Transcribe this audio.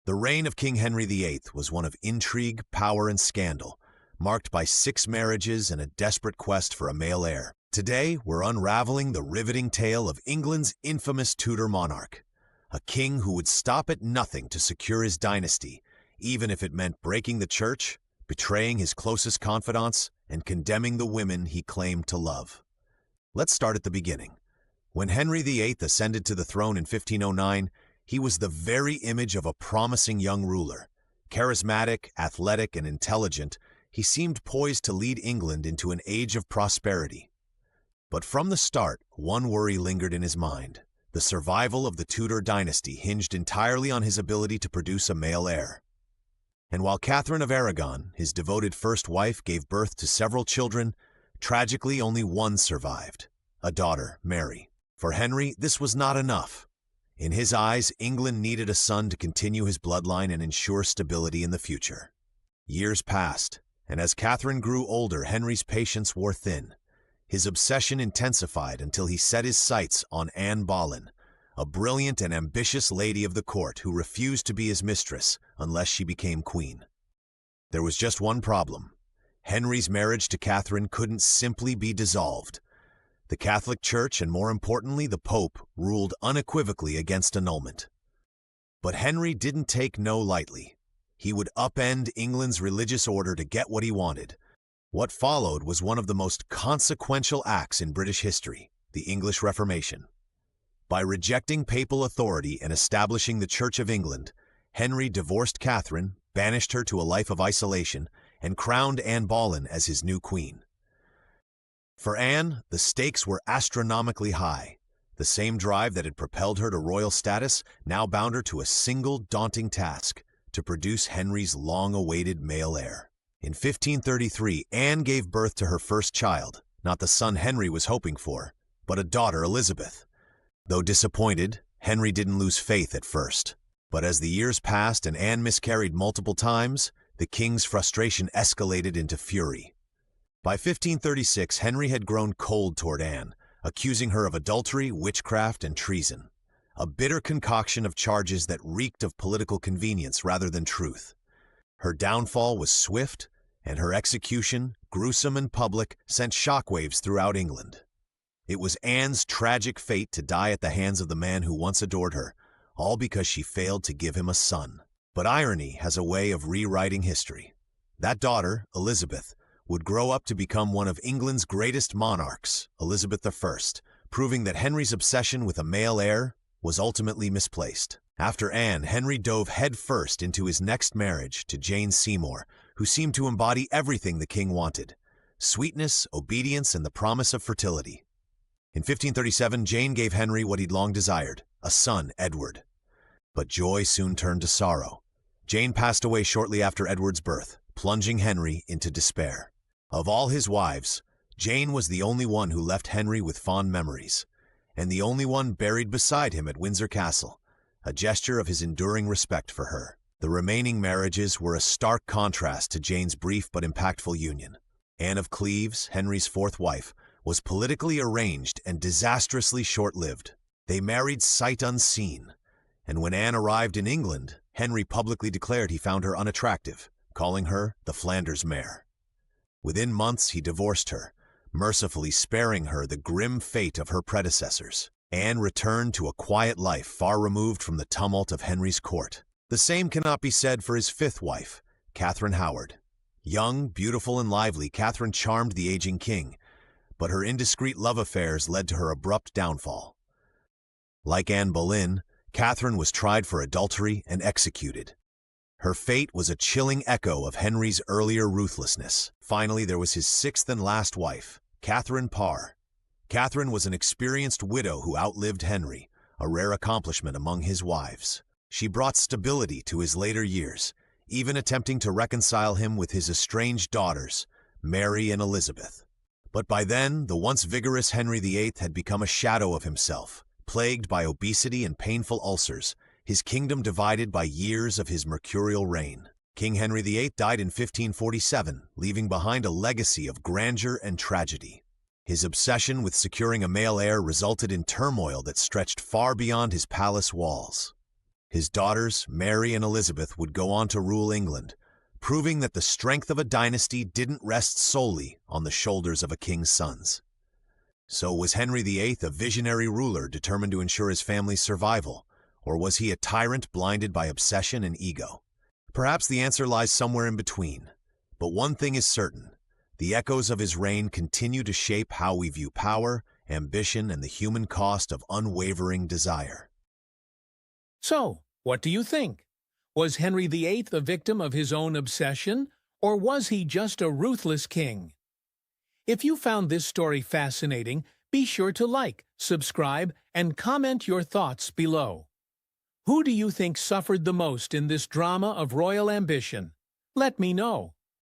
The reign of King Henry VIII was one of intrigue, power, and scandal, marked by 6 marriages and a desperate quest for a male heir. Today, we're unraveling the riveting tale of England's infamous Tudor monarch, a king who would stop at nothing to secure his dynasty, even if it meant breaking the church, betraying his closest confidants, and condemning the women he claimed to love. Let's start at the beginning. When Henry VIII ascended to the throne in 1509, he was the very image of a promising young ruler. Charismatic, athletic, and intelligent, he seemed poised to lead England into an age of prosperity. But from the start, one worry lingered in his mind. The survival of the Tudor dynasty hinged entirely on his ability to produce a male heir. And while Catherine of Aragon, his devoted first wife, gave birth to several children, tragically only one survived, a daughter, Mary. For Henry, this was not enough. In his eyes, England needed a son to continue his bloodline and ensure stability in the future. Years passed, and as Catherine grew older, Henry's patience wore thin. His obsession intensified until he set his sights on Anne Boleyn, a brilliant and ambitious lady of the court who refused to be his mistress unless she became queen. There was just one problem. Henry's marriage to Catherine couldn't simply be dissolved. The Catholic Church, and more importantly the Pope, ruled unequivocally against annulment. But Henry didn't take no lightly. He would upend England's religious order to get what he wanted. What followed was one of the most consequential acts in British history, the English Reformation. By rejecting papal authority and establishing the Church of England, Henry divorced Catherine, banished her to a life of isolation, and crowned Anne Boleyn as his new queen. For Anne, the stakes were astronomically high. The same drive that had propelled her to royal status now bound her to a single daunting task: to produce Henry's long-awaited male heir. In 1533, Anne gave birth to her first child, not the son Henry was hoping for, but a daughter, Elizabeth. Though disappointed, Henry didn't lose faith at first. But as the years passed and Anne miscarried multiple times, the king's frustration escalated into fury. By 1536, Henry had grown cold toward Anne, accusing her of adultery, witchcraft, and treason, a bitter concoction of charges that reeked of political convenience rather than truth. Her downfall was swift, and her execution, gruesome and public, sent shockwaves throughout England. It was Anne's tragic fate to die at the hands of the man who once adored her, all because she failed to give him a son. But irony has a way of rewriting history. That daughter, Elizabeth, would grow up to become one of England's greatest monarchs, Elizabeth I, proving that Henry's obsession with a male heir was ultimately misplaced. After Anne, Henry dove headfirst into his next marriage to Jane Seymour, who seemed to embody everything the king wanted: sweetness, obedience, and the promise of fertility. In 1537, Jane gave Henry what he'd long desired, a son, Edward. But joy soon turned to sorrow. Jane passed away shortly after Edward's birth, plunging Henry into despair. Of all his wives, Jane was the only one who left Henry with fond memories, and the only one buried beside him at Windsor Castle, a gesture of his enduring respect for her. The remaining marriages were a stark contrast to Jane's brief but impactful union. Anne of Cleves, Henry's fourth wife, was politically arranged and disastrously short-lived. They married sight unseen, and when Anne arrived in England, Henry publicly declared he found her unattractive, calling her the Flanders mare. Within months, he divorced her, mercifully sparing her the grim fate of her predecessors. Anne returned to a quiet life far removed from the tumult of Henry's court. The same cannot be said for his fifth wife, Catherine Howard. Young, beautiful, and lively, Catherine charmed the aging king, but her indiscreet love affairs led to her abrupt downfall. Like Anne Boleyn, Catherine was tried for adultery and executed. Her fate was a chilling echo of Henry's earlier ruthlessness. Finally, there was his sixth and last wife, Catherine Parr. Catherine was an experienced widow who outlived Henry, a rare accomplishment among his wives. She brought stability to his later years, even attempting to reconcile him with his estranged daughters, Mary and Elizabeth. But by then, the once vigorous Henry VIII had become a shadow of himself, plagued by obesity and painful ulcers, his kingdom divided by years of his mercurial reign. King Henry VIII died in 1547, leaving behind a legacy of grandeur and tragedy. His obsession with securing a male heir resulted in turmoil that stretched far beyond his palace walls. His daughters, Mary and Elizabeth, would go on to rule England, proving that the strength of a dynasty didn't rest solely on the shoulders of a king's sons. So was Henry VIII a visionary ruler determined to ensure his family's survival, or was he a tyrant blinded by obsession and ego? Perhaps the answer lies somewhere in between. But one thing is certain: the echoes of his reign continue to shape how we view power, ambition, and the human cost of unwavering desire. So, what do you think? Was Henry VIII a victim of his own obsession, or was he just a ruthless king? If you found this story fascinating, be sure to like, subscribe, and comment your thoughts below. Who do you think suffered the most in this drama of royal ambition? Let me know.